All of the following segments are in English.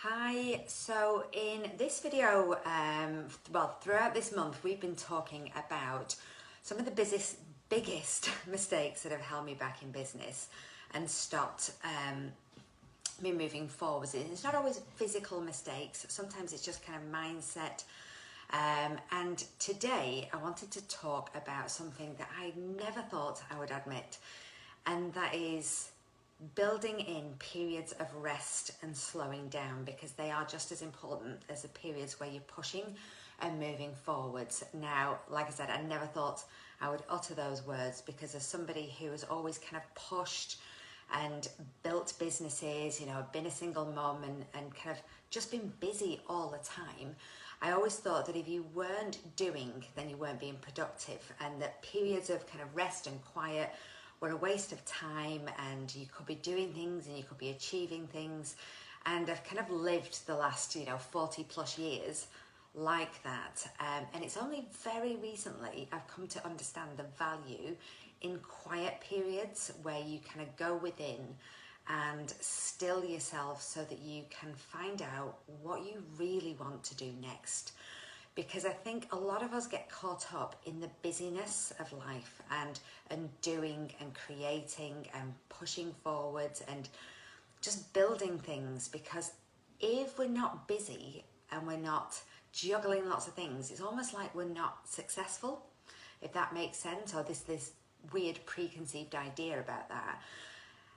Hi, so in this video, throughout this month, we've been talking about some of the biggest mistakes that have held me back in business and stopped me moving forwards. It's not always physical mistakes, sometimes it's just kind of mindset. And today I wanted to talk about something that I never thought I would admit, and that is building in periods of rest and slowing down, because they are just as important as the periods where you're pushing and moving forwards. Now, like I said, I never thought I would utter those words, because as somebody who has always kind of pushed and built businesses, been a single mom and kind of just been busy all the time, I always thought that if you weren't doing, then you weren't being productive, and that periods of kind of rest and quiet were a waste of time, and you could be doing things and you could be achieving things. And I've kind of lived the last 40 plus years like that, and it's only very recently I've come to understand the value in quiet periods where you kind of go within and still yourself so that you can find out what you really want to do next. Because I think a lot of us get caught up in the busyness of life and doing and creating and pushing forwards and just building things, because if we're not busy and we're not juggling lots of things, it's almost like we're not successful, if that makes sense, or this weird preconceived idea about that.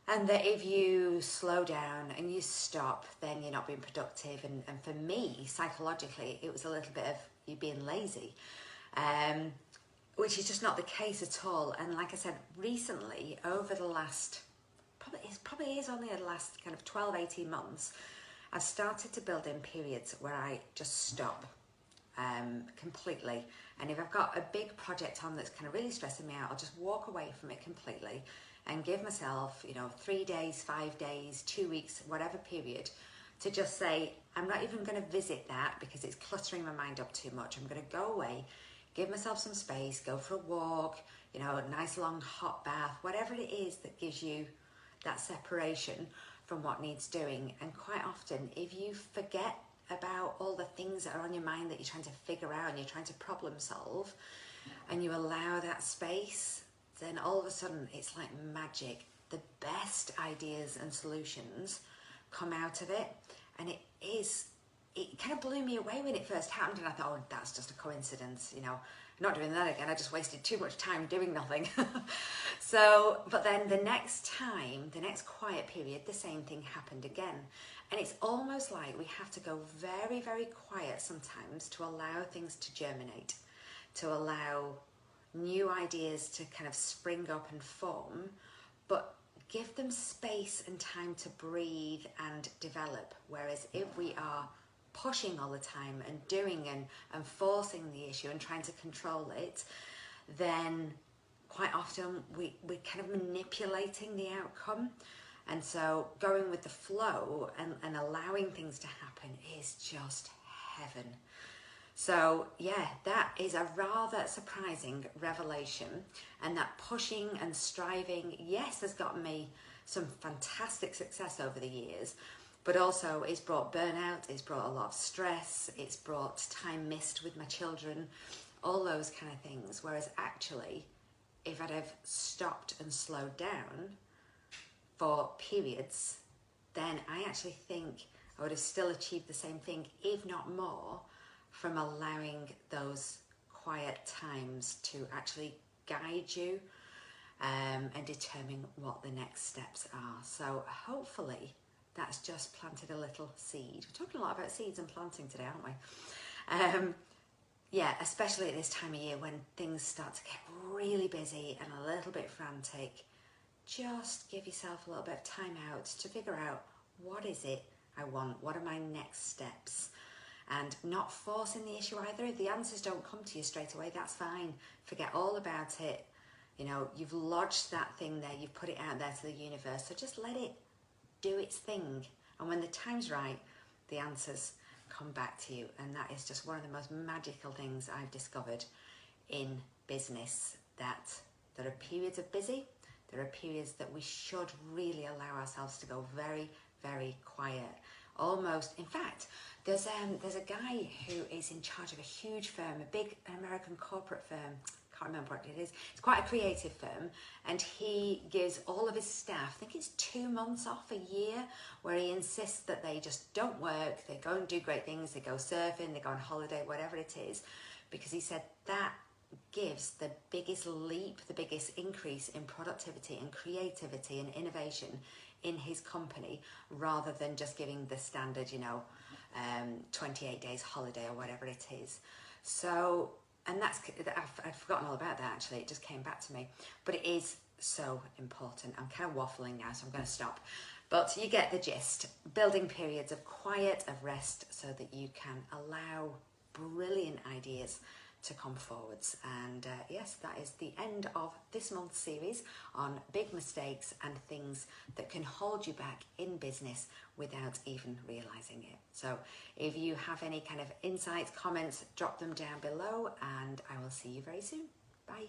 And that if you slow down and you stop, then you're not being productive. And for me, psychologically, it was a little bit of you being lazy, which is just not the case at all. And like I said, recently, over the last, probably is only the last kind of 12, 18 months, I've started to build in periods where I just stop completely. And if I've got a big project on that's kind of really stressing me out, I'll just walk away from it completely and give myself, 3 days, 5 days, 2 weeks, whatever period, to just say, I'm not even going to visit that because it's cluttering my mind up too much. I'm going to go away, give myself some space, go for a walk, a nice long hot bath, whatever it is that gives you that separation from what needs doing. And quite often, if you forget about all the things that are on your mind that you're trying to figure out and you're trying to problem solve, and you allow that space, then all of a sudden it's like magic. The best ideas and solutions come out of it. And it kind of blew me away when it first happened, and I thought, oh, that's just a coincidence, not doing that again. I just wasted too much time doing nothing. But then the next time, the next quiet period, the same thing happened again. And it's almost like we have to go very, very quiet sometimes to allow things to germinate, to allow new ideas to kind of spring up and form, but give them space and time to breathe and develop. Whereas if we are pushing all the time and doing and forcing the issue and trying to control it, then quite often we're kind of manipulating the outcome. And so going with the flow and allowing things to happen is just heaven. So yeah, that is a rather surprising revelation, and that pushing and striving, yes, has gotten me some fantastic success over the years, but also it's brought burnout, it's brought a lot of stress, it's brought time missed with my children, all those kind of things. Whereas actually, if I'd have stopped and slowed down for periods, then I actually think I would have still achieved the same thing, if not more, from allowing those quiet times to actually guide you and determine what the next steps are. So hopefully that's just planted a little seed. We're talking a lot about seeds and planting today, aren't we? Yeah, especially at this time of year when things start to get really busy and a little bit frantic. Just give yourself a little bit of time out to figure out, what is it I want? What are my next steps? And not forcing the issue either. If the answers don't come to you straight away, that's fine. Forget all about it. You've lodged that thing there, you've put it out there to the universe, so just let it do its thing. And when the time's right, the answers come back to you. And that is just one of the most magical things I've discovered in business, that there are periods of busy, there are periods that we should really allow ourselves to go very, very quiet, almost, in fact, there's a guy who is in charge of a huge firm, a big American corporate firm. Can't remember what it is. It's quite a creative firm, and he gives all of his staff, I think it's 2 months off a year, where he insists that they just don't work, they go and do great things, they go surfing, they go on holiday, whatever it is, because he said that gives the biggest leap, the biggest increase in productivity and creativity and innovation in his company, rather than just giving the standard, 28 days holiday or whatever it is. So, and I've forgotten all about that actually, it just came back to me, but it is so important. I'm kind of waffling now, so I'm going to stop. But you get the gist. Building periods of quiet, of rest, so that you can allow brilliant ideas to come forwards. And yes, that is the end of this month's series on big mistakes and things that can hold you back in business without even realizing it. So if you have any kind of insights, comments, drop them down below, and I will see you very soon. Bye.